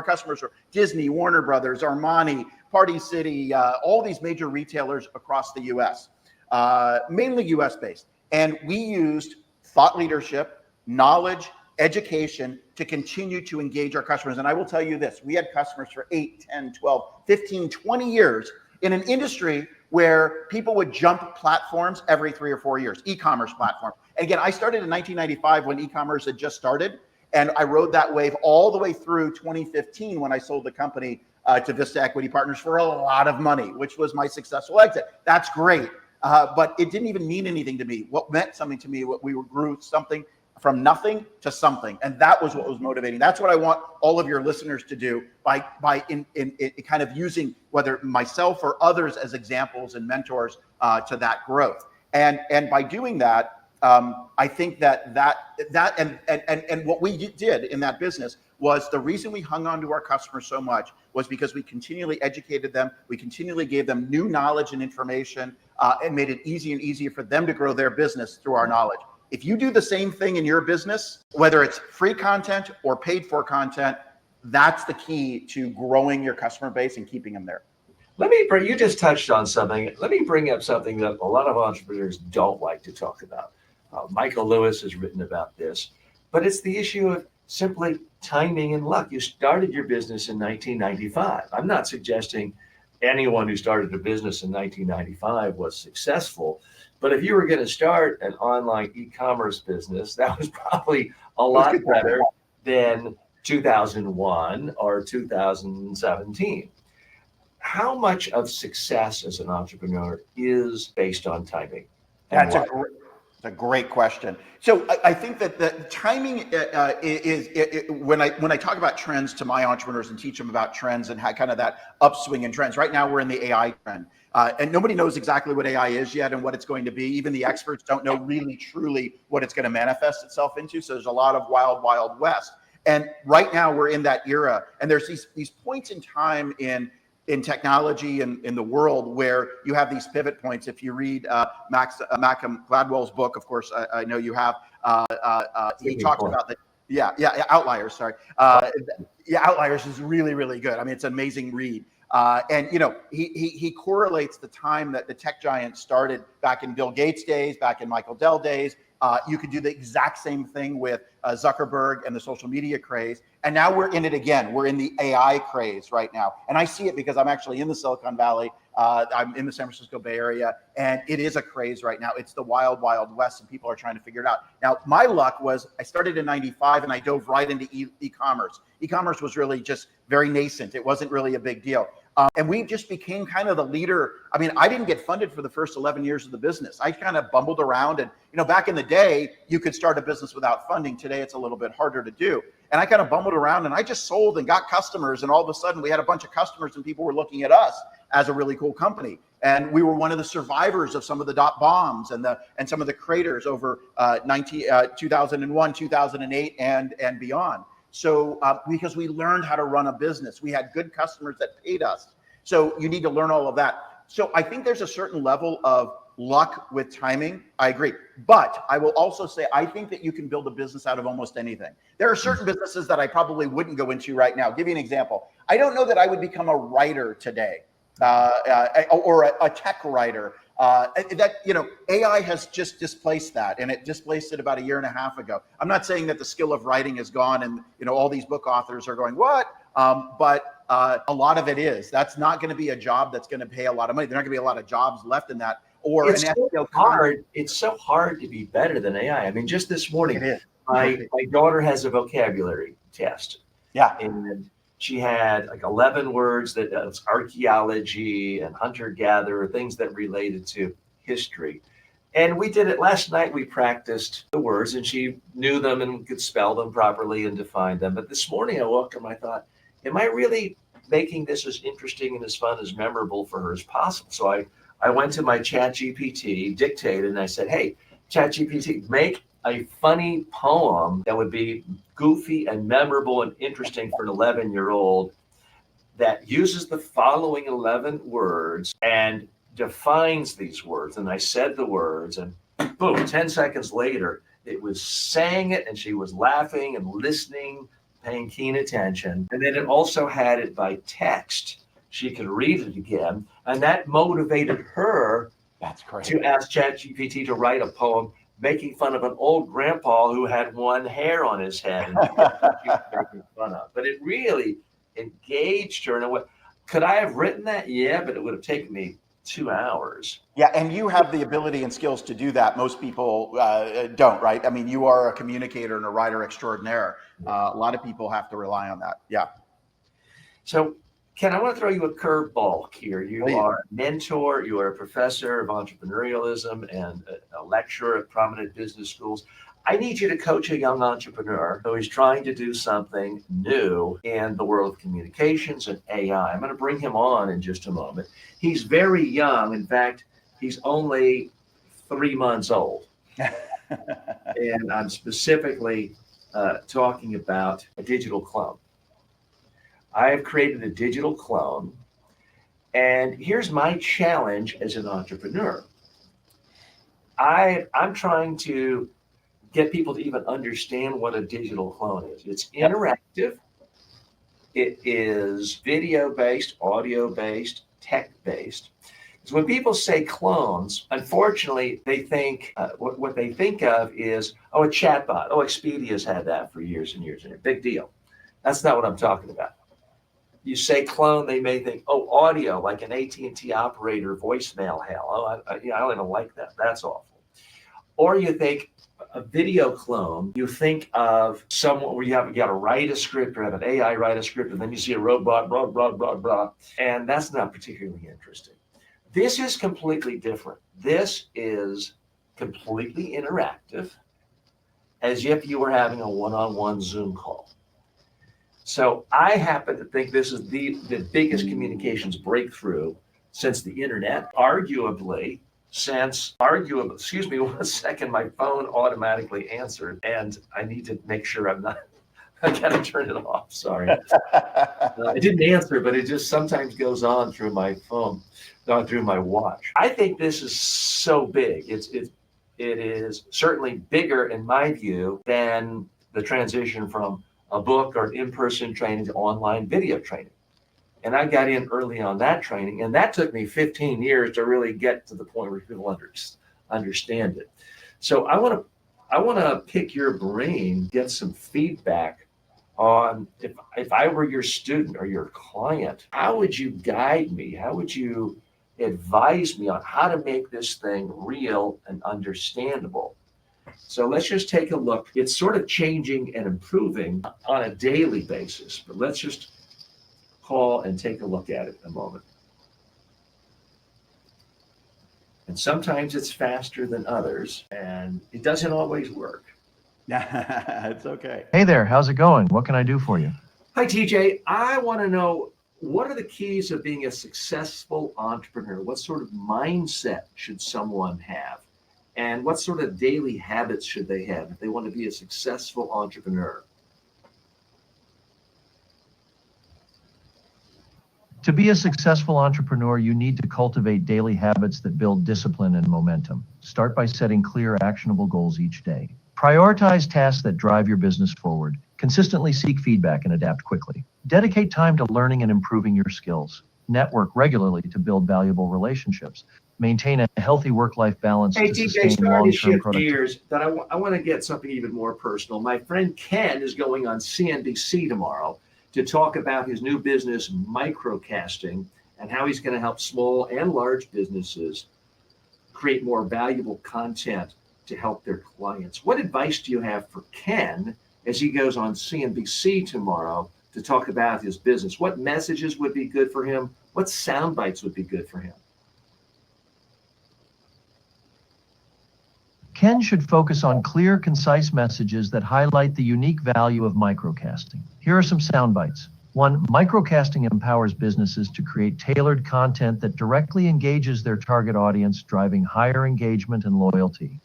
customers are Disney, Warner Brothers, Armani, Party City, all these major retailers across the US, mainly US based. And we used thought leadership, knowledge, education to continue to engage our customers. And I will tell you this, we had customers for 8, 10, 12, 15, 20 years in an industry where people would jump platforms every 3 or 4 years, e-commerce platform. And again, I started in 1995 when e-commerce had just started. And I rode that wave all the way through 2015 when I sold the company to Vista Equity Partners for a lot of money, which was my successful exit. That's great. But it didn't even mean anything to me. What meant something to me, what we grew something from nothing to something. And that was what was motivating. That's what I want all of your listeners to do by in kind of using whether myself or others as examples and mentors to that growth. And by doing that, I think that what we did in that business was the reason we hung on to our customers so much was because we continually educated them. We continually gave them new knowledge and information and made it easier and easier for them to grow their business through our knowledge. If you do the same thing in your business, whether it's free content or paid for content, that's the key to growing your customer base and keeping them there. You just touched on something. Let me bring up something that a lot of entrepreneurs don't like to talk about. Michael Lewis has written about this, but it's the issue of simply timing and luck. You started your business in 1995. I'm not suggesting anyone who started a business in 1995 was successful, but if you were going to start an online e-commerce business, that was probably a lot better than 2001 or 2017. How much of success as an entrepreneur is based on timing? That's a great question. So I think that the timing is when I talk about trends to my entrepreneurs and teach them about trends and how kind of that upswing in trends. Right now we're in the AI trend, and nobody knows exactly what AI is yet and what it's going to be. Even the experts don't know really truly what it's going to manifest itself into. So there's a lot of wild west. And right now we're in that era, and there's these points in time in technology and in the world where you have these pivot points. If you read Malcolm Gladwell's book, of course, I know you have, he talks about the Outliers, sorry. Outliers is really, really good. I mean, it's an amazing read. And you know, he correlates the time that the tech giants started back in Bill Gates' days, back in Michael Dell days. You could do the exact same thing with Zuckerberg and the social media craze. And now we're in it again. We're in the AI craze right now. And I see it because I'm actually in the Silicon Valley. I'm in the San Francisco Bay Area, and it is a craze right now. It's the wild west, and people are trying to figure it out. Now, my luck was I started in 95 and I dove right into e-commerce. E-commerce was really just very nascent. It wasn't really a big deal. And we just became kind of the leader. I mean, I didn't get funded for the first 11 years of the business. I kind of bumbled around, and you know, back in the day, you could start a business without funding. Today, it's a little bit harder to do. And I kind of bumbled around, and I just sold and got customers, and all of a sudden, we had a bunch of customers, and people were looking at us as a really cool company. And we were one of the survivors of some of the dot bombs and some of the craters over 2001, 2008, and beyond. So because we learned how to run a business, we had good customers that paid us. So you need to learn all of that. So I think there's a certain level of luck with timing. I agree. But I will also say, I think that you can build a business out of almost anything. There are certain businesses that I probably wouldn't go into right now. I'll give you an example. I don't know that I would become a writer today or a tech writer. That, you know, AI has just displaced that, and it displaced it about 1.5 years ago. I'm not saying that the skill of writing is gone, and you know, all these book authors are going, what? But a lot of it is. That's not going to be a job that's going to pay a lot of money. There are not going to be a lot of jobs left in that. Or it's so hard. It's so hard to be better than AI. I mean, just this morning, my daughter has a vocabulary test. Yeah. And she had like 11 words that was archaeology and hunter-gatherer, things that related to history. And we did it last night. We practiced the words, and she knew them and could spell them properly and define them. But this morning I woke up and I thought, am I really making this as interesting and as fun, as memorable for her as possible? So I went to my ChatGPT, dictated, and I said, hey, ChatGPT, make a funny poem that would be goofy and memorable and interesting for an 11-year-old that uses the following 11 words and defines these words. And I said the words, and boom, 10 seconds later, it was saying it, and she was laughing and listening, paying keen attention. And then it also had it by text. She could read it again. And that motivated her That's great. to ask ChatGPT to write a poem making fun of an old grandpa who had one hair on his head and she was making fun of. But it really engaged her in a way. Could I have written that? Yeah, but it would have taken me 2 hours. Yeah, and you have the ability and skills to do that. Most people don't, right? I mean, you are a communicator and a writer extraordinaire. A lot of people have to rely on that. Yeah. So, Ken, I want to throw you a curveball here. You are a mentor, you are a professor of entrepreneurialism and a lecturer at prominent business schools. I need you to coach a young entrepreneur who is trying to do something new in the world of communications and AI. I'm going to bring him on in just a moment. He's very young. In fact, he's only 3 months old. And I'm specifically talking about a digital clone. I have created a digital clone, and here's my challenge as an entrepreneur. I'm trying to get people to even understand what a digital clone is. It's interactive. It is video-based, audio-based, tech-based. So when people say clones, unfortunately, they think what they think of is, oh, a chatbot. Oh, Expedia's had that for years and years and years. Big deal. That's not what I'm talking about. You say clone, they may think, oh, audio, like an AT&T operator voicemail hell. Oh, I don't even like that. That's awful. Or you think a video clone, you think of someone where you got to write a script or have an AI write a script, and then you see a robot, blah, blah, blah, blah. And that's not particularly interesting. This is completely different. This is completely interactive, as if you were having a one-on-one Zoom call. So I happen to think this is the biggest communications breakthrough since the internet, arguably, excuse me 1 second, my phone automatically answered, and I need to make sure I gotta turn it off, sorry. It didn't answer, but it just sometimes goes on through my phone, through my watch. I think this is so big. It is certainly bigger, in my view, than the transition from a book or in-person training to online video training. And I got in early on that training, and that took me 15 years to really get to the point where people understand it. So I want to pick your brain, get some feedback on if I were your student or your client, how would you guide me? How would you advise me on how to make this thing real and understandable? So let's just take a look. It's sort of changing and improving on a daily basis, but let's just call and take a look at it a moment. And sometimes it's faster than others, and it doesn't always work. It's okay. Hey there, how's it going? What can I do for you? Hi, TJ. I want to know, what are the keys of being a successful entrepreneur? What sort of mindset should someone have? And what sort of daily habits should they have if they want to be a successful entrepreneur? To be a successful entrepreneur, you need to cultivate daily habits that build discipline and momentum. Start by setting clear, actionable goals each day. Prioritize tasks that drive your business forward. Consistently seek feedback and adapt quickly. Dedicate time to learning and improving your skills. Network regularly to build valuable relationships. Maintain a healthy work-life balance Hey, to TJ, sustain sorry to long-term shift productivity. gears, but I want to get something even more personal. My friend Ken is going on CNBC tomorrow to talk about his new business, Microcasting, and how he's going to help small and large businesses create more valuable content to help their clients. What advice do you have for Ken as he goes on CNBC tomorrow to talk about his business? What messages would be good for him? What sound bites would be good for him? Ken should focus on clear, concise messages that highlight the unique value of microcasting. Here are some sound bites. 1. Microcasting empowers businesses to create tailored content that directly engages their target audience, driving higher engagement and loyalty.